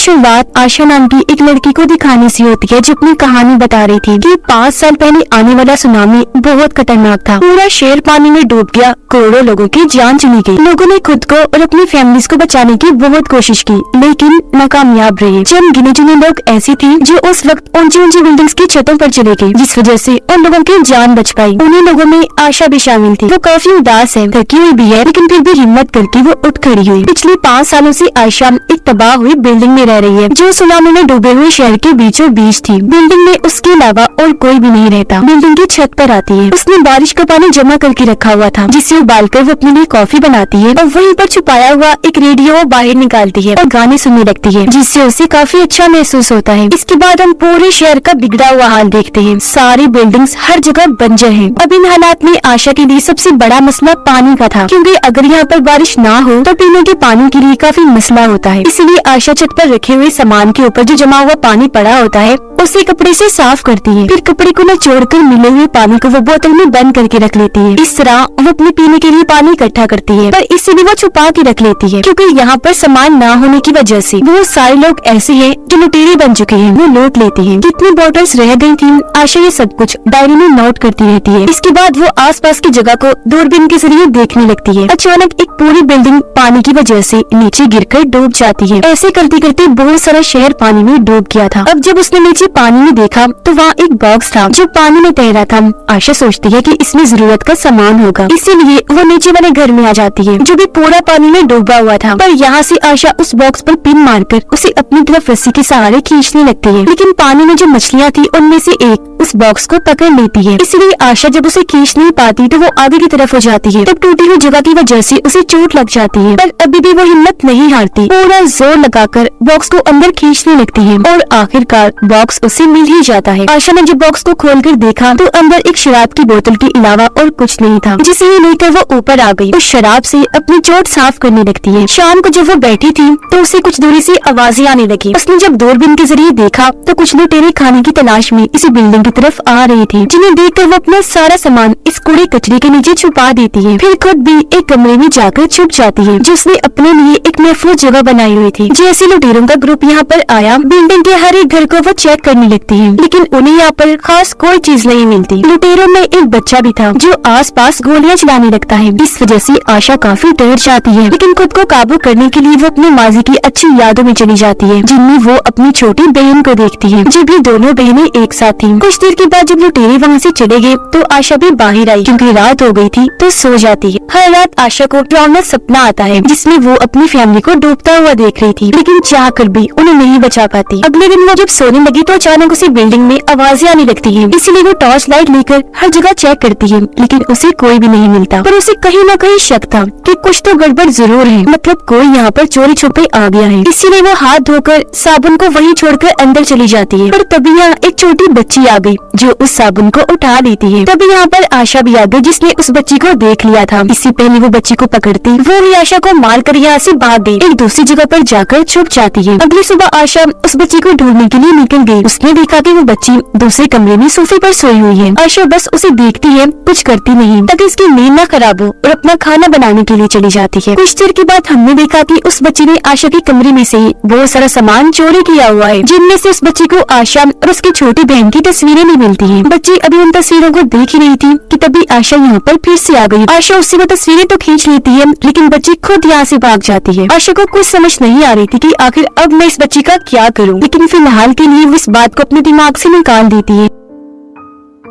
शुरुआत आशा नाम की एक लड़की को दिखाने से होती है, जो अपनी कहानी बता रही थी कि 5 साल पहले आने वाला सुनामी बहुत खतरनाक था। पूरा शहर पानी में डूब गया, करोड़ों लोगों की जान चली गई। लोगों ने खुद को और अपनी फैमिलीज को बचाने की बहुत कोशिश की, लेकिन नाकामयाब रहे। चंद गिने चुने लोग ऐसे थे जो उस वक्त ऊंची ऊंची बिल्डिंग्स की छतों पर चले गए, जिस वजह से उन लोगों की जान बच पाई। उन्हीं लोगों में आशा भी शामिल थी। वो काफी उदास है, थकी हुई भी है, लेकिन फिर भी हिम्मत करके वो उठ खड़ी हुई। पिछले 5 सालों से आशा एक तबाह हुई बिल्डिंग में रह रही है, जो सुनामी में डूबे हुए शहर के बीचों बीच थी। बिल्डिंग में उसके अलावा और कोई भी नहीं रहता। बिल्डिंग की छत पर आती है। उसने बारिश का पानी जमा करके रखा हुआ था, जिसे उबालकर वो अपने लिए कॉफी बनाती है, और वहीं पर छुपाया हुआ एक रेडियो बाहर निकालती है और गाने सुनने लगती है, जिससे उसे काफी अच्छा महसूस होता है। इसके बाद हम पूरे शहर का बिगड़ा हुआ हाल देखते हैं। सारी बिल्डिंग्स हर जगह बंजर हैं। अब इन हालात में आशा के लिए सबसे बड़ा मसला पानी का था, क्योंकि अगर यहाँ पर बारिश ना हो तो पीने के पानी के लिए काफी मसला होता है। इसलिए आशा छत पर रखे हुए सामान के ऊपर जो जमा हुआ पानी पड़ा होता है, उसे कपड़े से साफ करती है। फिर कपड़े को निचोड़कर मिले हुए पानी को वो बोतल में बंद करके रख लेती है। इस तरह वो अपने पीने के लिए पानी इकट्ठा करती है, पर इसे भी वो छुपा के रख लेती है, क्योंकि यहाँ पर सामान ना होने की वजह से बहुत सारे लोग ऐसे हैं जो लुटेरे बन चुके हैं, वो लूट लेते हैं। कितनी बोतल्स रह गई थी, आशा ये सब कुछ डायरी में नोट करती रहती है। इसके बाद वो आसपास की जगह को दूरबीन के जरिए देखने लगती है। अचानक एक पूरी बिल्डिंग पानी की वजह से नीचे गिरकर डूब जाती है। ऐसे करते करते बहुत सारा शहर पानी में डूब गया था। अब जब उसने नीचे पानी में देखा तो वहाँ एक बॉक्स था जो पानी में तैर रहा था। आशा सोचती है कि इसमें जरूरत का सामान होगा, इसीलिए वो नीचे वाले घर में आ जाती है, जो भी पूरा पानी में डूबा हुआ था। पर यहाँ से आशा उस बॉक्स पर पिन मारकर उसे अपनी तरफ रस्सी के सहारे खींचने लगती है, लेकिन पानी में जो मछलियाँ थी उनमें से एक उस बॉक्स को पकड़ लेती है। इसलिए आशा जब उसे खींच नहीं पाती तो वो आगे की तरफ हो जाती है। तब टूटी हुई जगह की वजह से उसे चोट लग जाती है, पर अभी भी वो हिम्मत नहीं हारती। पूरा जोर लगाकर बॉक्स को अंदर खींचने लगती है और आखिरकार बॉक्स उसे मिल ही जाता है। आशा ने जब बॉक्स को खोलकर देखा तो अंदर एक शराब की बोतल के अलावा और कुछ नहीं था, जिसे लेकर वो ऊपर आ गई। उस शराब से अपनी चोट साफ करने लगती है। शाम को जब वो बैठी थी तो उसे कुछ दूरी से आवाजें आने लगी। उसने जब दूरबीन के जरिए देखा तो कुछ लुटेरे खाने की तलाश में इसी बिल्डिंग की तरफ आ रही थी, जिन्हें देखकर वो अपना सारा सामान इस कूड़े कचरे के नीचे छुपा देती है। फिर खुद भी एक कमरे में जाकर छुप जाती है, जिसने अपने लिए एक महफूज जगह बनाई हुई थी। जैसे लुटेरों का ग्रुप यहाँ पर आया, बिल्डिंग के हर एक घर को वो चेक करने लगती है, लेकिन उन्हें यहाँ पर खास कोई चीज नहीं मिलती। लुटेरों में एक बच्चा भी था जो आसपास गोलियां चलाने लगता है। इस वजह से आशा काफी डर जाती है, लेकिन खुद को काबू करने के लिए वो अपने माजी की अच्छी यादों में चली जाती है, जिनमें वो अपनी छोटी बहन को देखती है, जो भी दोनों बहनें एक साथ थी। कुछ देर के बाद जब लुटेरे वहाँ से चले गए तो आशा भी बाहर आई, क्योंकि रात हो गई थी तो सो जाती है। हर रात आशा को डरावना सपना आता है, जिसमें वो अपनी फैमिली को डूबता हुआ देख रही थी, लेकिन चाह कर भी उन्हें नहीं बचा पाती। अगले दिन वो जब सोने लगी तो अचानक उसी बिल्डिंग में आवाजें आने लगती है। इसीलिए वो टॉर्च लाइट लेकर हर जगह चेक करती है, लेकिन उसे कोई भी नहीं मिलता। पर उसे कहीं न कहीं शक था कि कुछ तो गड़बड़ जरूर है, मतलब कोई यहाँ पर चोरी छुपे आ गया है। इसीलिए वो हाथ धोकर साबुन को वहीं छोड़कर अंदर चली जाती है। पर तभी यहाँ एक छोटी बच्ची आ गई जो उस साबुन को उठा लेती है। तभी यहाँ पर आशा भी आ गई, जिसने उस बच्ची को देख लिया था। इससे पहले वो बच्ची को पकड़ती, वो ही आशा को मार कर यहाँ से भाग गई, एक दूसरी जगह पर जाकर छुप जाती है। अगली सुबह आशा उस बच्ची को ढूंढने के लिए निकल गई। उसने देखा कि वो बच्ची दूसरे कमरे में सोफे पर सोई हुई है। आशा बस उसे देखती है, कुछ करती नहीं, ताकि इसकी नींद न खराब हो, और अपना खाना बनाने के लिए चली जाती है। कुछ देर के बाद हमने देखा कि उस बच्ची ने आशा के कमरे में से बहुत सारा सामान चोरी किया हुआ है, जिनमें से उस बच्ची को आशा और उसकी छोटी बहन की तस्वीरें नहीं मिलती हैं। बच्ची अभी उन तस्वीरों को देख ही रही थी कि तभी आशा यहाँ पर फिर से आ गई। आशा उससे वो तस्वीरें तो खींच लेती है, लेकिन बच्ची खुद यहाँ से भाग जाती है। आशा को कुछ समझ नहीं आ रही थी कि आखिर अब मैं इस बच्ची का क्या करूँ, लेकिन फिलहाल के लिए वो इस बात को अपने दिमाग से निकाल देती है।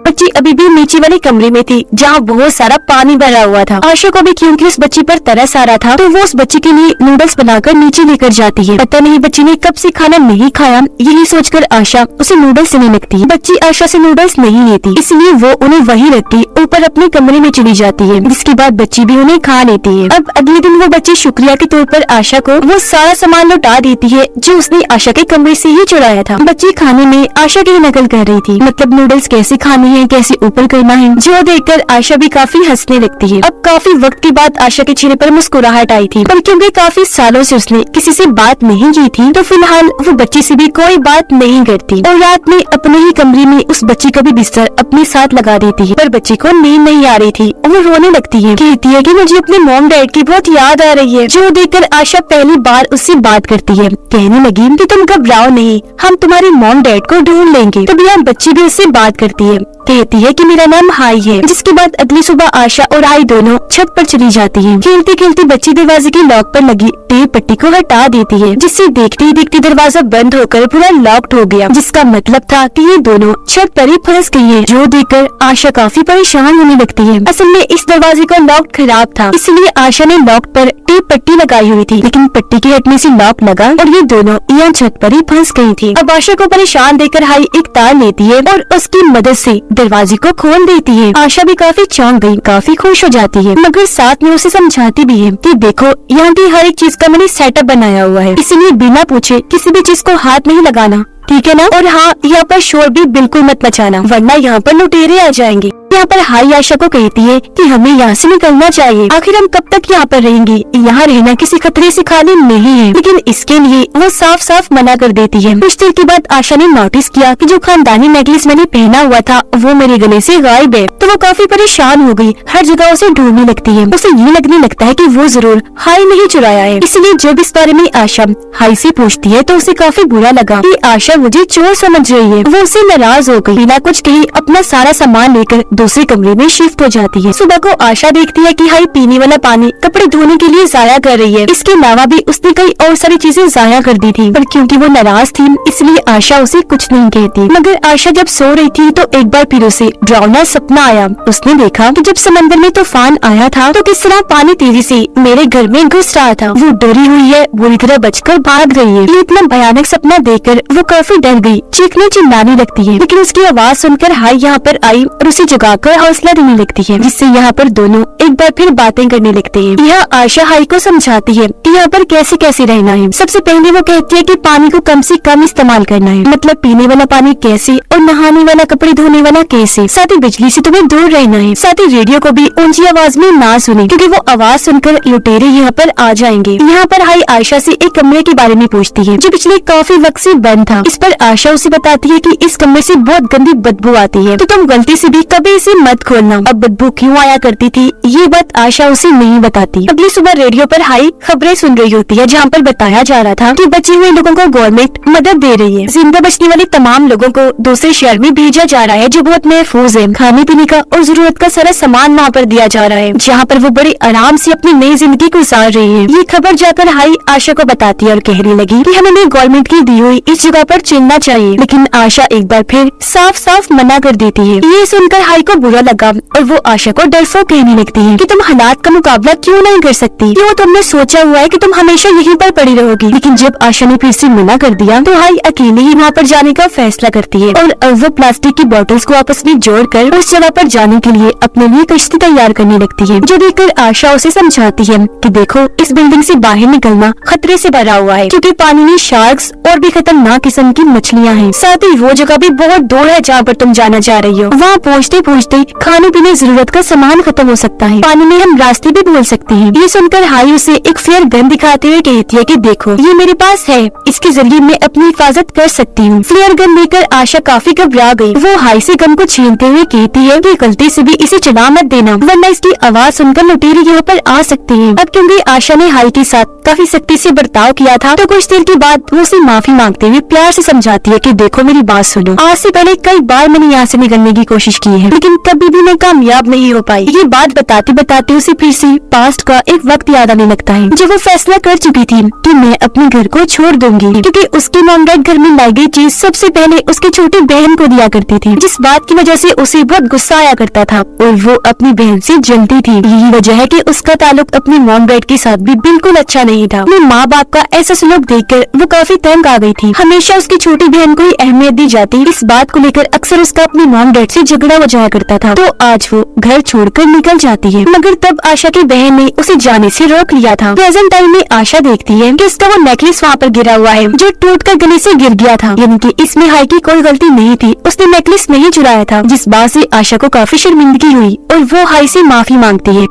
बच्ची अभी भी नीचे वाले कमरे में थी, जहाँ बहुत सारा पानी भरा हुआ था। आशा को भी क्योंकि उस बच्ची पर तरस आ रहा था, तो वो उस बच्ची के लिए नूडल्स बनाकर नीचे लेकर जाती है। पता नहीं बच्ची ने कब से खाना नहीं खाया, यही सोचकर आशा उसे नूडल्स देने लगती है। बच्ची आशा से नूडल्स नहीं लेती, इसलिए वो उन्हें वहीं रख के ऊपर अपने कमरे में चली जाती है, जिसके बाद बच्ची भी उन्हें खा लेती है। अब अगले दिन वो बच्ची शुक्रिया के तौर पर आशा को वो सारा सामान लौटा देती है जो उसने आशा के कमरे से ही चुराया था। बच्ची खाने में आशा की नकल कर रही थी, मतलब नूडल्स कैसे खाने है, कैसे ऊपर करना है, जो देखकर आशा भी काफी हंसने लगती है। अब काफी वक्त के बाद आशा के चेहरे पर मुस्कुराहट आई थी, पर क्योंकि काफी सालों से उसने किसी से बात नहीं की थी, तो फिलहाल वो बच्ची से भी कोई बात नहीं करती और रात में अपने ही कमरे में उस बच्ची का भी बिस्तर अपने साथ लगा देती है। पर बच्ची को नींद नहीं आ रही थी और वो रोने लगती है, कहती है कि मुझे अपने मॉम डैड की बहुत याद आ रही है। जो देखकर आशा पहली बार उससे बात करती है, कहने लगी कि तुम घबराओ नहीं, हम तुम्हारे मॉम डैड को ढूंढ लेंगे। तभी यहाँ बच्ची भी उससे बात करती है, कहती है कि मेरा नाम हाई है। जिसके बाद अगली सुबह आशा और हाई दोनों छत पर चली जाती है। खेलते खेलते बच्ची दरवाजे की लॉक पर लगी टेप पट्टी को हटा देती है, जिससे देखते ही देखते दरवाजा बंद होकर पूरा लॉक्ड हो गया, जिसका मतलब था कि ये दोनों छत पर ही फंस गई है। जो देखकर आशा काफी परेशान होने लगती है। असल में इस दरवाजे का लॉक खराब था, इसलिए आशा ने लॉक पर टेप पट्टी लगाई हुई थी, लेकिन पट्टी के हटने से लॉक लगा और ये दोनों यहाँ छत पर ही फंस गई थी। अब आशा को परेशान देखकर हाई एक तार लेती है और उसकी मदद से दरवाजे को खोल देती है। आशा भी काफी चौंक गई, काफी खुश हो जाती है, मगर साथ में उसे समझाती भी है कि देखो यहाँ की हर एक चीज का मैंने सेटअप बनाया हुआ है, इसलिए बिना पूछे किसी भी चीज को हाथ नहीं लगाना, ठीक है ना। और हाँ, यहाँ पर शोर भी बिल्कुल मत मचाना, वरना यहाँ पर लुटेरे आ जाएंगे। यहाँ पर हाई आशा को कहती है कि हमें यहाँ से निकलना चाहिए, आखिर हम कब तक यहाँ पर रहेंगे, यहाँ रहना किसी खतरे से खाली नहीं है। लेकिन इसके लिए वो साफ साफ मना कर देती है। कुछ देर के बाद आशा ने नोटिस किया कि जो खानदानी नेकलेस मैंने पहना हुआ था वो मेरे गले से गायब है, तो वो काफी परेशान हो गई, हर जगह उसे ढूंढने लगती है। उसे ये लगने लगता है कि वो जरूर हाई ने ही चुराया है। इसलिए जब इस बारे में आशा हाई से पूछती है तो उसे काफी बुरा लगा कि आशा मुझे चोर समझ रही है। वो उससे नाराज हो गई, बिना कुछ कही अपना सारा सामान लेकर दूसरे कमरे में शिफ्ट हो जाती है। सुबह को आशा देखती है कि हाई पीने वाला पानी कपड़े धोने के लिए जाया कर रही है। इसके अलावा भी उसने कई और सारी चीजें जाया कर दी थी, पर क्योंकि वो नाराज थी इसलिए आशा उसे कुछ नहीं कहती। मगर आशा जब सो रही थी तो एक बार फिर उसे डरावना सपना आया। उसने देखा कि जब समंदर में तूफान आया था तो किस तरह पानी तेजी से मेरे घर में घुस रहा था। वो डरी हुई है, बुरी तरह बचकर भाग रही है। ये इतना भयानक सपना देखकर वो काफी डर गई, चीखने चिल्लाने लगती है। लेकिन उसकी आवाज सुनकर हाई यहाँ पर आई और उसे जगाकर हौसला देने लगती है, जिससे यहाँ पर दोनों एक बार फिर बातें करने लगते हैं। यहाँ आशा हाई को समझाती है कि यहाँ पर कैसे कैसे रहना है। सबसे पहले वो कहती है कि पानी को कम से कम इस्तेमाल करना है, मतलब पीने वाला पानी कैसे और नहाने वाला, कपड़े धोने वाला कैसे। साथ ही बिजली से तुम्हें दूर रहना है। साथ ही रेडियो को भी ऊंची आवाज में ना सुने, क्योंकि वो आवाज सुनकर लुटेरे यहाँ पर आ जाएंगे। यहाँ पर हाई आशा से एक कमरे के बारे में पूछती है जो पिछले काफी वक्त से बंद था। इस पर आशा उसे बताती है कि इस कमरे से बहुत गंदी बदबू आती है, तो तुम गलती से भी कभी इसे मत खोलना। अब बदबू क्यों आया करती थी ये बात आशा उसे नहीं बताती। अगली सुबह रेडियो पर हाई खबरें सुन रही होती है, जहाँ पर बताया जा रहा था कि बचे हुए लोगों को गवर्नमेंट मदद दे रही है। जिंदा बचने वाले तमाम लोगों को दूसरे शहर में भेजा जा रहा है जो बहुत महफूज है। खाने पीने का और जरूरत का सारा सामान वहाँ पर दिया जा रहा है, जहाँ पर वो बड़े आराम से अपनी नई जिंदगी गुजार रही है। ये खबर जाकर हाई आशा को बताती है और कहने लगी कि हमें गवर्नमेंट की दी हुई इस जगह पर चलना चाहिए। लेकिन आशा एक बार फिर साफ साफ मना कर देती है। ये सुनकर हाई को बुरा लगा और वो आशा को डरपोक कहने लगती है कि तुम हालात का मुकाबला क्यों नहीं कर सकती, क्यों तुमने सोचा हुआ है कि तुम हमेशा यहीं पर पड़ी रहोगी। लेकिन जब आशा ने फिर से मना कर दिया तो हाई अकेले ही वहाँ पर जाने का फैसला करती है और वो प्लास्टिक की बोतल्स को आपस में जोड़कर उस जगह पर जाने के लिए अपने लिए कश्ती तैयार करने लगती है। जो देखकर आशा उसे समझाती है कि देखो इस बिल्डिंग से बाहर निकलना खतरे से भरा हुआ है, क्योंकि पानी में शार्क्स और भी खतरनाक किस्म की मछलियाँ हैं। साथ ही वो जगह भी बहुत दूर है जहाँ पर तुम जाना चाह रही हो। वहाँ पहुँचते पहुँचते खाने पीने जरूरत का सामान खत्म हो सकता है, पानी में हम रास्ते भी भूल सकते हैं। ये सुनकर हाई उसे एक फ्लेयर गन दिखाते हुए कहती है कि देखो ये मेरे पास है, इसके जरिए मैं अपनी हिफाजत कर सकती हूँ। फ्लेयर गन लेकर आशा काफी घबरा गई। वो हाई से गन को छीनते हुए कहती है कि गलती से भी इसे चला मत देना, वरना इसकी आवाज सुनकर लुटेरे यहाँ पर आ सकते हैं। अब क्योंकि आशा ने हाई के साथ काफी सख्ती से बर्ताव किया था तो कुछ देर के बाद वो उसे माफी मांगते हुए प्यार से समझाती है कि देखो मेरी बात सुनो, आज से पहले कई बार मैंने यहाँ से निकलने की कोशिश की है, लेकिन कभी भी मैं कामयाब नहीं हो पाई। ये बात बताते बताते उसे फिर से पास्ट का एक वक्त याद आने लगता है जब वो फैसला कर चुकी थी कि मैं अपने घर को छोड़ दूंगी, क्योंकि उसके मॉम डैड घर में लाई गई चीज सबसे पहले उसकी छोटी बहन को दिया करती थी, जिस बात की वजह से उसे बहुत गुस्सा आया करता था और वो अपनी बहन से जलती थी। यही वजह है कि उसका ताल्लुक अपने मॉम डैड के साथ भी बिल्कुल अच्छा नहीं था। अपने माँ बाप का ऐसा सलूक देखकर वो काफी तंग आ गई थी। हमेशा उसकी छोटी बहन को ही अहमियत दी जाती। इस बात को लेकर अक्सर उसका अपने मॉम डैड से झगड़ा हो जाया करता था, तो आज वो घर छोड़कर निकल जाती है। मगर तब आशा की बहन ने उसे जाने से रोक लिया था। प्रेजेंट टाइम में आशा देखती है कि उसका वो नेकलेस वहाँ पर गिरा हुआ है जो टूटकर गले से गिर गया था, यानी कि इसमें हाई की कोई गलती नहीं थी, उसने नेकलेस नहीं चुराया था। जिस बात से आशा को काफी शर्मिंदगी हुई और वो हाई से माफी मांगती है।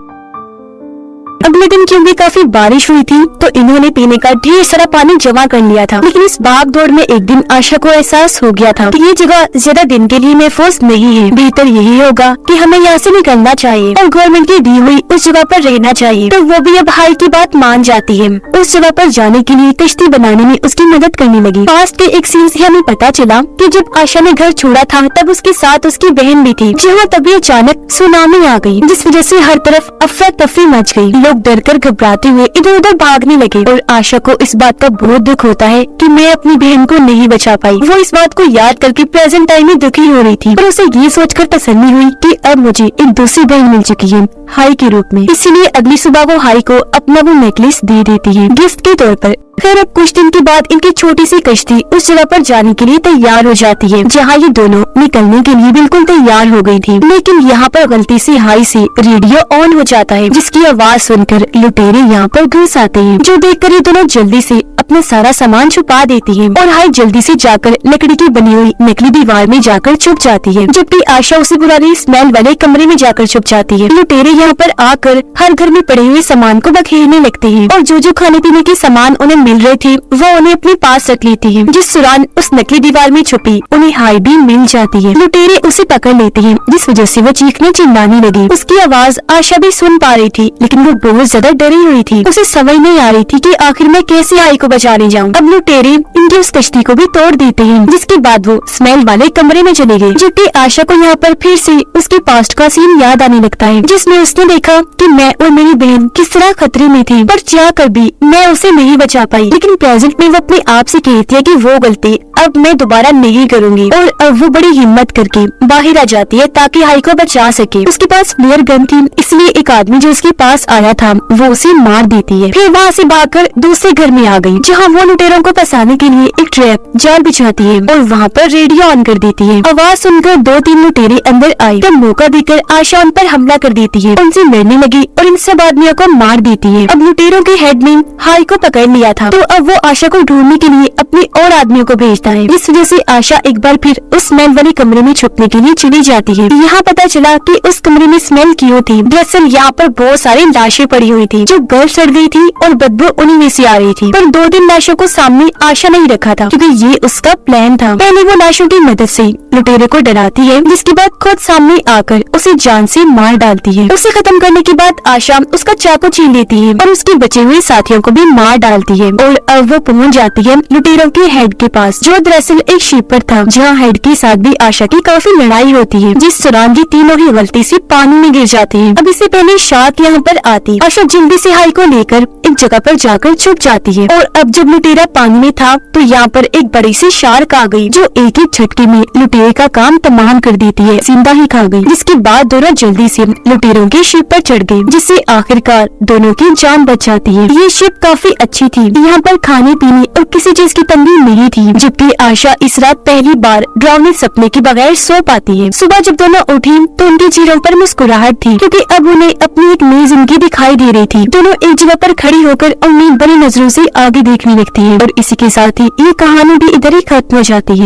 अगले दिन क्योंकि काफी बारिश हुई थी तो इन्होंने पीने का ढेर सारा पानी जमा कर लिया था। लेकिन इस भाग दौड़ में एक दिन आशा को एहसास हो गया था कि ये जगह ज्यादा दिन के लिए महफूज नहीं है, बेहतर यही होगा कि हमें यहाँ से निकलना चाहिए और गवर्नमेंट की दी हुई उस जगह पर रहना चाहिए। तो वो भी अब हाई की बात मान जाती है। उस जगह पर जाने के लिए कश्ती बनाने में उसकी मदद करने लगी। पास्ट के एक सीन से हमें पता चला कि जब आशा ने घर छोड़ा था तब उसके साथ उसकी बहन भी थी, जहाँ तभी अचानक सुनामी आ गई, जिस वजह से हर तरफ अफरा तफरी मच गई। लोग डरकर घबराते हुए इधर उधर भागने लगे और आशा को इस बात का बहुत दुख होता है कि मैं अपनी बहन को नहीं बचा पाई। वो इस बात को याद करके प्रेजेंट टाइम में दुखी हो रही थी, पर उसे ये सोचकर तसल्ली हुई कि अब मुझे एक दूसरी बहन मिल चुकी है हाई के रूप में। इसीलिए अगली सुबह वो हाई को अपना वो नेकलेस दे देती है गिफ्ट के तौर पर। फिर अब कुछ दिन के बाद इनकी छोटी सी कश्ती उस जगह पर जाने के लिए तैयार हो जाती है जहाँ ये दोनों निकलने के लिए बिल्कुल तैयार हो गई थी। लेकिन यहाँ पर गलती से हाई से रेडियो ऑन हो जाता है, जिसकी आवाज सुनकर लुटेरे यहाँ पर घुस आते हैं, जो देखकर ये दोनों जल्दी से अपना सारा सामान छुपा देती है और हाई जल्दी से जाकर लकड़ी की बनी हुई नकली दीवार में जाकर छुप जाती है, जबकि आशा उसी पुरानी स्मेल वाले कमरे में जाकर छुप जाती है। लुटेरे यहाँ पर आकर हर घर में पड़े हुए सामान को बखेरने लगते हैं और जो खाने पीने के सामान उन्हें मिल रहे थे वो उन्हें अपने पास रख लेती है। जिस दौरान उस नकली दीवार में छुपी उन्हें हाई भी मिल जाती है। लुटेरे उसे पकड़ लेते हैं, जिस वजह से वो चीखने चिल्लाने लगी। उसकी आवाज आशा भी सुन पा रही थी, लेकिन वो बहुत ज्यादा डरी हुई थी। उसे समझ नहीं आ रही थी कि आखिर मैं कैसे हाई को बचाने जाऊँ। अब लुटेरे इनकी उस कश्ती को भी तोड़ देते हैं, जिसके बाद वो स्मेल वाले कमरे में चले गए। जबकि आशा को यहाँ पर फिर से उसके पास्ट का सीन याद आने लगता है, जिसमें उसने देखा कि मैं और मेरी बहन किस तरह खतरे में थी, पर चाह कर भी मैं उसे नहीं बचा पाई। लेकिन प्रेजेंट में वो अपने आप से कहती है कि वो गलती अब मैं दोबारा नहीं करूंगी, और अब वो बड़ी हिम्मत करके बाहर आ जाती है ताकि हाई को बचा सके। उसके पास फ्लेयर गन थी, इसलिए एक आदमी जो उसके पास आया था वो उसे मार देती है। फिर वहाँ से भागकर दूसरे घर में आ गई, जहाँ वो लुटेरों को फंसाने के लिए एक ट्रैप जाल बिछाती है और वहाँ पर रेडियो ऑन कर देती है। आवाज सुनकर 2-3 लुटेरे अंदर आए, तब मौका देकर आशा उन पर हमला कर देती है, उनसे लड़ने लगी और इन सब आदमियों को मार देती है। अब लुटेरों के हेड ने हाई को पकड़ लिया था, तो अब वो आशा को ढूंढने के लिए अपने और आदमियों को भेजता है। इस वजह से आशा एक बार फिर उस स्मेल वाले कमरे में छुपने के लिए चली जाती है। यहाँ पता चला कि उस कमरे में स्मेल क्यों थी। दरअसल यहाँ पर बहुत सारी लाशें पड़ी हुई थी जो गल सड़ गई थी और बदबू उन्हीं में से आ रही थी। पर 2-3 लाशों को सामने आशा नहीं रखा था, क्योंकि ये उसका प्लान था। पहले वो लाशों की मदद से लुटेरे को डराती है, जिसके बाद खुद सामने आकर उसे जान से मार डालती है। उसे खत्म करने के बाद आशा उसका चाकू छीन लेती है और उसके बचे हुए साथियों को भी मार डालती है। और अब वो पहुँच जाती है लुटेरों के हेड के पास, जो दरअसल एक शीपर था, जहाँ हेड के साथ भी आशा की काफी लड़ाई होती है, जिस दौरान ये तीनों ही गलती से पानी में गिर जाते हैं। अब इससे पहले शार्क यहाँ पर आती, आशा जल्दी से हाई को लेकर एक जगह पर जाकर छुप जाती है। और अब जब लुटेरा पानी में था तो यहाँ पर एक बड़ी सी शार्क आ गई, जो एक ही झटके में लुटेरे का काम तमाम कर देती है, जिंदा ही खा गई। जिसके बाद दोनों जल्दी से लुटेरों की शिप पर चढ़ गए, जिससे आखिरकार दोनों की जान बच जाती है। ये शिप काफी अच्छी थी, यहाँ पर खाने पीने और किसी चीज की तंगी नहीं थी। जबकि आशा इस रात पहली बार डरावने सपने के बगैर सो पाती है। सुबह जब दोनों उठी तो उनके चेहरों पर मुस्कुराहट थी, क्योंकि अब उन्हें अपनी एक नई जिंदगी दिखाई दे रही थी। दोनों एक जगह पर खड़ी होकर उम्मीद भरी नजरों से आगे देखने लगती है। और इसी के साथ ही ये कहानी भी इधर ही खत्म हो जाती है।